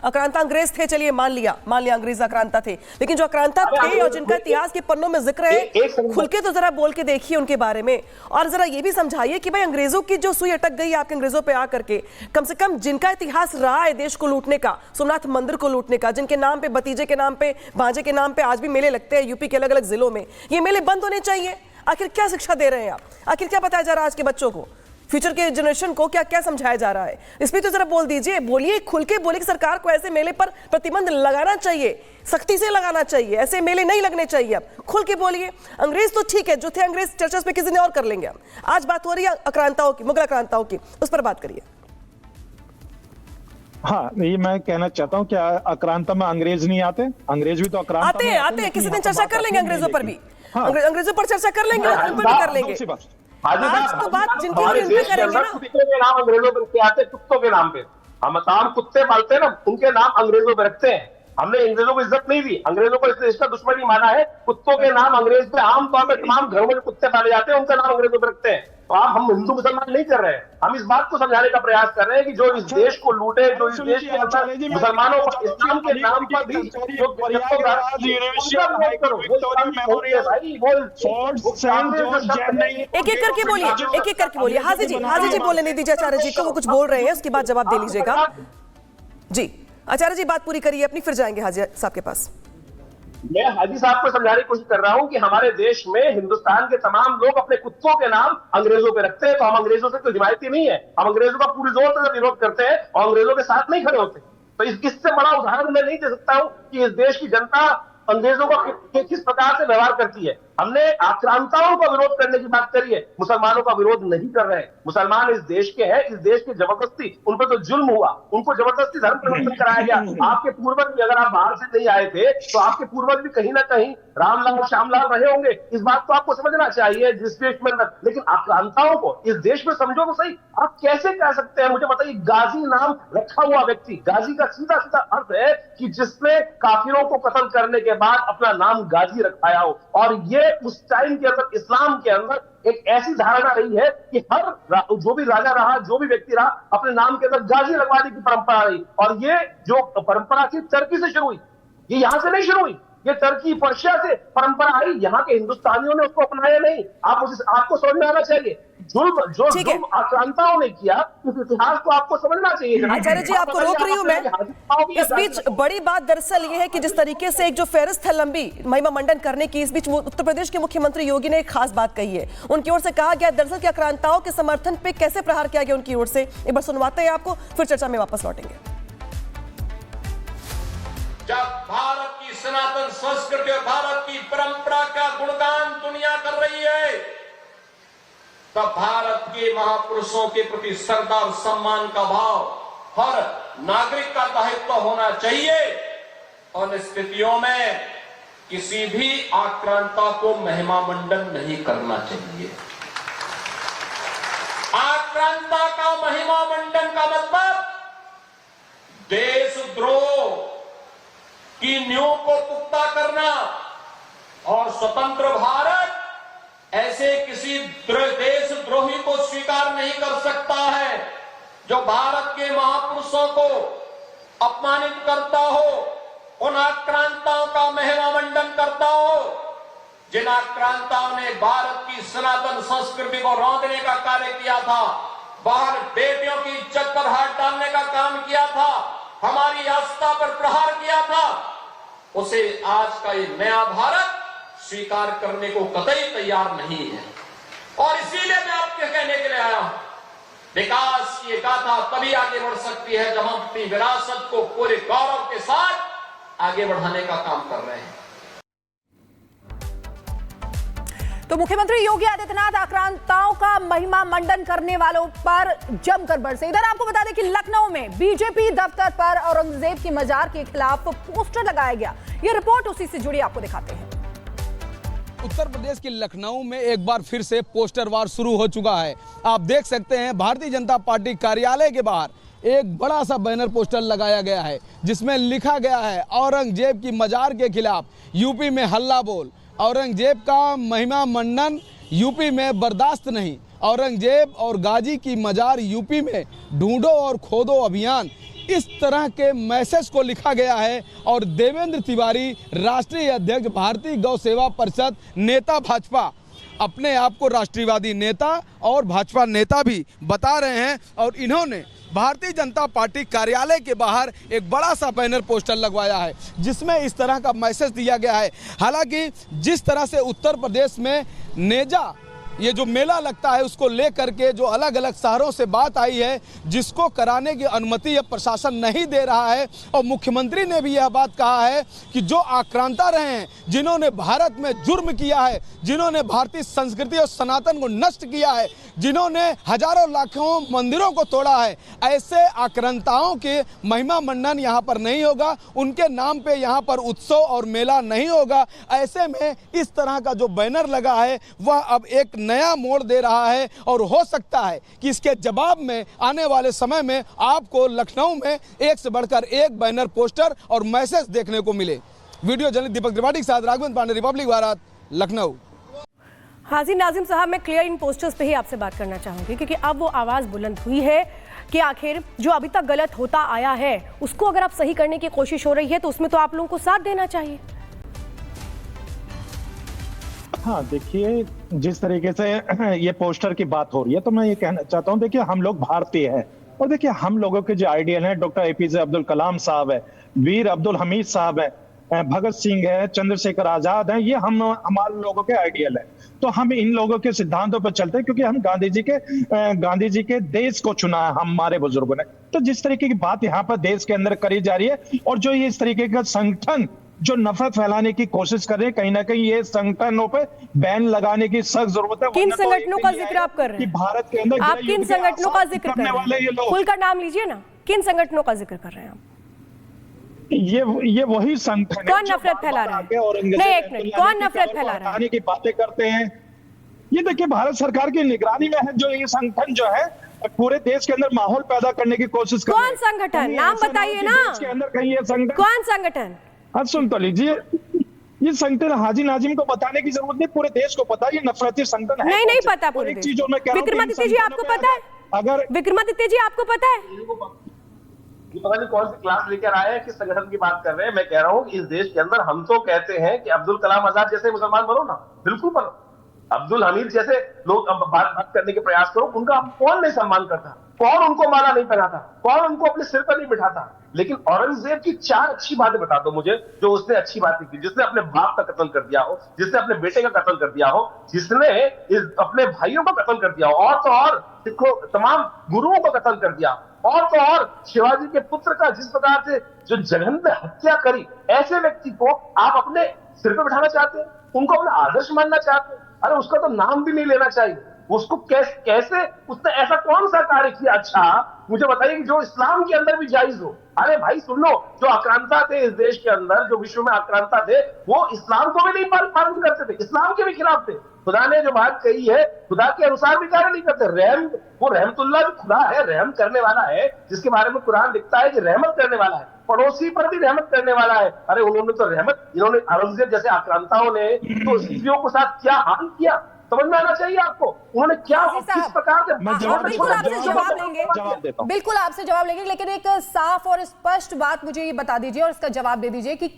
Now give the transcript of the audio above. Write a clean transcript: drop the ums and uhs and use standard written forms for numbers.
आक्रांता अंग्रेज थे, चलिए मान लिया अंग्रेज आक्रांता थे, लेकिन जो आक्रांता थे और जिनका इतिहास के पन्नों में जिक्र है, खुल के तो जरा बोल के देखिए उनके बारे में, और जरा ये भी समझाइए कि भाई अंग्रेजों की जो सुई अटक गई आपके अंग्रेजों पे आकर के, कम से कम जिनका इतिहास रहा है देश को लूटने का, सोमनाथ मंदिर को लूटने का, जिनके नाम पे, भतीजे के नाम पे, भांजे के नाम पे आज भी मेले लगते हैं यूपी के अलग अलग जिलों में, ये मेले बंद होने चाहिए। आखिर क्या शिक्षा दे रहे हैं आप? आखिर क्या बताया जा रहा है आज के बच्चों को, फ्यूचर के जनरेशन को क्या क्या समझाया जा रहा है? इस पे तो जरा बोल दीजिए, बोलिए, खुल के बोलिए कि सरकार को ऐसे मेले पर प्रतिबंध लगाना चाहिए, सख्ती से लगाना चाहिए, ऐसे मेले नहीं लगने चाहिए। अब खुल के बोलिए। अंग्रेज तो ठीक है, जो थे अंग्रेज चर्चा पे किसी दिन और कर लेंगे। आज बात हो रही है आक्रांताओं की, मुगल आक्रांताओं की, उस पर बात करिए। हाँ, ये मैं कहना चाहता हूँ कि आक्रांता में अंग्रेज नहीं आते, अंग्रेज भी तो आक्रांता आते हैं, किसी दिन चर्चा कर लेंगे अंग्रेजों पर भी, अंग्रेजों पर चर्चा कर लेंगे, उन पर भी कर लेंगे। आज तो बात जिनकी हो रही है उन पे करेंगे ना। कुत्तों के नाम अंग्रेजों पे रखते आते, कुत्तों के नाम पे हम तमाम कुत्ते पालते हैं ना, उनके नाम अंग्रेजों पे रखते हैं। हमने अंग्रेजों को इज्जत नहीं दी, अंग्रेजों को इस देश का दुश्मन ही माना है। कुत्तों के नाम अंग्रेज पे आमतौर पर तमाम घरों में जो कुत्ते पाले जाते हैं उनका नाम अंग्रेजों पे रखते हैं। तो आप, हम हिंदू मुसलमान नहीं कर रहे हैं, हम इस बात को समझाने का प्रयास कर रहे हैं कि जो इस देश को लूटे, जो इस देश के अंदर मुसलमानों को इस्लाम के नाम पर भी एक एक करके बोलिए, एक एक करके बोलिए। हाजी जी बोलने नहीं दीजिए आचार्य जी को, वो कुछ बोल रहे हैं, उसके बाद जवाब दे लीजिएगा। जी आचार्य जी बात पूरी करिए अपनी, फिर जाएंगे हाजी साहब के पास। मैं हाजी साहब को समझाने की कोशिश कर रहा हूं कि हमारे देश में हिंदुस्तान के तमाम लोग अपने कुत्तों के नाम अंग्रेजों पे रखते हैं, तो हम अंग्रेजों से कोई हिमायती नहीं है। हम अंग्रेजों का पूरी जोर से विरोध करते हैं और अंग्रेजों के साथ नहीं खड़े होते। तो इससे बड़ा उदाहरण मैं नहीं दे सकता हूं कि इस देश की जनता अंग्रेजों का किस प्रकार से व्यवहार करती है। हमने आक्रांताओं का विरोध करने की बात करी है, मुसलमानों का विरोध नहीं कर रहे हैं। मुसलमान इस देश के हैं, इस देश की जबरदस्ती उन पर तो जुल्म हुआ, उनको जबरदस्ती धर्म परिवर्तन कराया गया। आपके पूर्वज भी, अगर आप बाहर से नहीं आए थे तो आपके पूर्वज भी कहीं ना कहीं रामलाल श्यामलाल रहे होंगे, इस बात को आपको समझना चाहिए जिस देश में। लेकिन आक्रांताओं को इस देश में समझो तो सही, आप कैसे कह सकते हैं? मुझे बताइए, गाजी नाम रखा हुआ व्यक्ति, गाजी का सीधा सीधा अर्थ है कि जिसने काफिरों को कत्ल करने के बाद अपना नाम गाजी रखाया हो। और ये उस टाइम के अंदर इस्लाम के अंदर एक ऐसी धारणा रही है कि हर जो भी राजा रहा, जो भी व्यक्ति रहा, अपने नाम के अंदर गाजी लगवाने की परंपरा रही। और ये जो परंपरा थी टर्की से शुरू हुई, ये यहां से नहीं शुरू हुई, ये टर्की पर्शिया से परंपरा आई, यहाँ के हिंदुस्तानियों ने उसको अपनाया नहीं। आपको समझ में आना चाहिए जो आक्रांताओं ने किया, उस इतिहास को आपको समझना चाहिए। आचार्य जी आपको रोक रही हूं मैं, इस बीच बड़ी बात दरअसल ये है कि जिस तरीके से एक जो फेहरिस्त है लंबी महिमा मंडन करने की, इस बीच उत्तर प्रदेश के मुख्यमंत्री योगी ने एक खास बात कही है। उनकी ओर से कहा गया दरअसल कि आक्रांताओं के समर्थन पे कैसे प्रहार किया गया उनकी ओर से। एक बार सुनवाते हैं आपको, फिर चर्चा में वापस लौटेंगे। जब भारत की सनातन संस्कृति और भारत की परंपरा का गुणगान दुनिया कर रही है, तब भारत के महापुरुषों के प्रति श्रद्धा और सम्मान का भाव हर नागरिक का दायित्व होना चाहिए। और स्थितियों में किसी भी आक्रांता को महिमा मंडन नहीं करना चाहिए। आक्रांता का महिमा मंडन का मतलब देशद्रोह की नींव को पुख्ता करना, और स्वतंत्र भारत ऐसे किसी देशद्रोही को स्वीकार नहीं कर सकता है जो भारत के महापुरुषों को अपमानित करता हो, उन आक्रांताओं का महिमा मंडन करता हो, जिन आक्रांताओं ने भारत की सनातन संस्कृति को रौंदने का कार्य किया था, बाहर बेटियों की इज्जत पर हाथ डालने का काम किया था, हमारी आस्था पर प्रहार किया था, उसे आज का ये नया भारत स्वीकार करने को कतई तैयार नहीं है। और इसीलिए मैं आपके कहने के लिए आया हूं, विकास की गाथा तभी आगे बढ़ सकती है जब हम अपनी विरासत को पूरे गौरव के साथ आगे बढ़ाने का काम कर रहे हैं। तो मुख्यमंत्री योगी आदित्यनाथ आक्रांताओं का महिमा मंडन करने वालों पर जमकर बरसे। इधर आपको बता दें कि लखनऊ में बीजेपी दफ्तर पर औरंगजेब की मजार के खिलाफ पोस्टर लगाया गया। ये रिपोर्ट उसी से जुड़ी आपको दिखाते हैं। उत्तर प्रदेश के लखनऊ में एक बार फिर से पोस्टर वार शुरू हो चुका है। आप देख सकते हैं भारतीय जनता पार्टी कार्यालय के बाहर एक बड़ा सा बैनर पोस्टर लगाया गया है जिसमें लिखा गया है औरंगजेब की मजार के खिलाफ यूपी में हल्ला बोल, औरंगजेब का महिमा मंडन यूपी में बर्दाश्त नहीं, औरंगजेब और गाजी की मजार यूपी में ढूंढो और खोदो अभियान। इस तरह के मैसेज को लिखा गया है। और देवेंद्र तिवारी, राष्ट्रीय अध्यक्ष भारतीय गौ सेवा परिषद, नेता भाजपा, अपने आप को राष्ट्रीयवादी नेता और भाजपा नेता भी बता रहे हैं। और इन्होंने भारतीय जनता पार्टी कार्यालय के बाहर एक बड़ा सा बैनर पोस्टर लगवाया है जिसमें इस तरह का मैसेज दिया गया है। हालांकि जिस तरह से उत्तर प्रदेश में नेजा ये जो मेला लगता है उसको लेकर के जो अलग अलग शहरों से बात आई है, जिसको कराने की अनुमति यह प्रशासन नहीं दे रहा है। और मुख्यमंत्री ने भी यह बात कहा है कि जो आक्रांता रहे हैं, जिन्होंने भारत में जुर्म किया है, जिन्होंने भारतीय संस्कृति और सनातन को नष्ट किया है, जिन्होंने हजारों लाखों मंदिरों को तोड़ा है, ऐसे आक्रांताओं के महिमा मंडन यहाँ पर नहीं होगा, उनके नाम पे यहाँ पर उत्सव और मेला नहीं होगा। ऐसे में इस तरह का जो बैनर लगा है वह अब एक नया मोड़ दे रहा है। और हो सकता है कि इसके जवाब में आने वाले समय में आपको लखनऊ में एक से बढ़कर एक बैनर, पोस्टर और मैसेज देखने को मिले। वीडियो जर्नलिस्ट दीपक त्रिपाठी के साथ राघवेंद्र पांडे, रिपब्लिक भारत, लखनऊ। हाजी नाजिम साहब, मैं क्लियर इन पोस्टर्स पे ही आपसे बात करना चाहूंगी क्योंकि अब वो आवाज बुलंद हुई है कि आखिर जो अभी तक गलत होता आया है उसको अगर आप सही करने की कोशिश हो रही है तो उसमें तो आप लोगों को साथ देना चाहिए। हाँ, देखिए, जिस तरीके से ये पोस्टर की बात हो रही है तो मैं ये कहना चाहता हूँ, देखिए हम लोग भारतीय हैं और देखिए हम लोगों के जो आइडियल हैं, डॉक्टर एपीजे अब्दुल कलाम साहब है, वीर अब्दुल हमीद साहब है, भगत सिंह है, चंद्रशेखर आजाद है, ये हमारे लोगों के आइडियल है। तो हम इन लोगों के सिद्धांतों पर चलते हैं क्योंकि हम गांधी जी के देश को चुना है हमारे बुजुर्गों ने। तो जिस तरीके की बात यहाँ पर देश के अंदर करी जा रही है और जो ये इस तरीके का संगठन जो नफरत फैलाने की कोशिश कर रहे हैं, कहीं ना कहीं ये संगठनों पे बैन लगाने की सख्त जरूरत है। किन संगठनों का जिक्र आप कर रहे हैं? भारत के अंदर आप किन संगठनों का जिक्र कर रहे हैं? खुलकर नाम लीजिए ना, किन संगठनों का जिक्र कर रहे हैं आप? ये वही संगठन कौन नफरत फैला रहा है? नहीं, एक मिनट, कौन नफरत फैला रहा है? की बातें करते हैं। ये देखिए भारत सरकार की निगरानी में है जो ये संगठन जो है पूरे देश के अंदर माहौल पैदा करने की कोशिश कर रहे हैं। कौन संगठन? नाम बताइए ना। देश के अंदर कहीं ये संगठन, कौन संगठन? हाँ सुन तो लीजिए, ये संगठन हाजी नाजिम को बताने की जरूरत नहीं, पूरे देश को पता है ये नफरती संगठन है। नहीं पता पूरे देश। चीजों में विक्रमादित्य जी आपको पता है? अगर विक्रमादित्य जी आपको पता है? पता नहीं कौन सी क्लास लेकर आए हैं, किस संगठन की बात कर रहे हैं। मैं कह रहा हूँ इस देश के अंदर हम तो कहते हैं कि अब्दुल कलाम आजाद जैसे मुसलमान बनो ना, बिल्कुल बनो। अब्दुल हमीद जैसे लोग बात करने के प्रयास करो, उनका कौन नहीं सम्मान करता, कौन उनको माला नहीं पहनाता, कौन उनको अपने सिर पर नहीं बिठाता। लेकिन औरंगजेब की 4 अच्छी बातें बता दो मुझे जो उसने अच्छी बातें की, जिसने अपने बाप का कत्ल कर दिया हो, जिसने अपने बेटे का कत्ल कर दिया हो, जिसने अपने भाइयों का कत्ल कर दिया हो, और तो और सिखों तमाम गुरुओं का कत्ल कर दिया, और तो और शिवाजी के पुत्र का जिस प्रकार से जो जघन्य हत्या करी, ऐसे व्यक्ति को आप अपने सिर पर बिठाना चाहते हैं, उनको अपना आदर्श मानना चाहते हैं। अरे उसका तो नाम भी नहीं लेना चाहिए। उसको कैसे उसने ऐसा कौन सा कार्य किया अच्छा मुझे बताइए कि जो इस्लाम के अंदर भी जायज हो। अरे भाई सुन लो, जो आक्रांता थे इस देश के अंदर, जो विश्व में आक्रांता थे, वो इस्लाम को भी नहीं पालन करते थे, इस्लाम के भी खिलाफ थे। खुदा ने जो बात कही है खुदा के अनुसार भी कार्य नहीं करते। रहम, वो रहमतुल्लाह भी खुदा है, रहम करने वाला है, जिसके बारे में कुरान लिखता है कि रहमत करने वाला है, पड़ोसी पर भी रहमत करने वाला है। अरे उन्होंने तो रहमत, इन्होंने औरंगजेब जैसे आक्रांताओं ने तो स्त्रियों के साथ क्या हाल किया, समझ में आना चाहिए आपको। उन्होंने क्या किस प्रकार से बिल्कुल आपसे जवाब लेंगे, बिल्कुल आपसे जवाब लेंगे, लेकिन एक साफ और स्पष्ट बात मुझे ये बता दीजिए और इसका जवाब दे दीजिए कि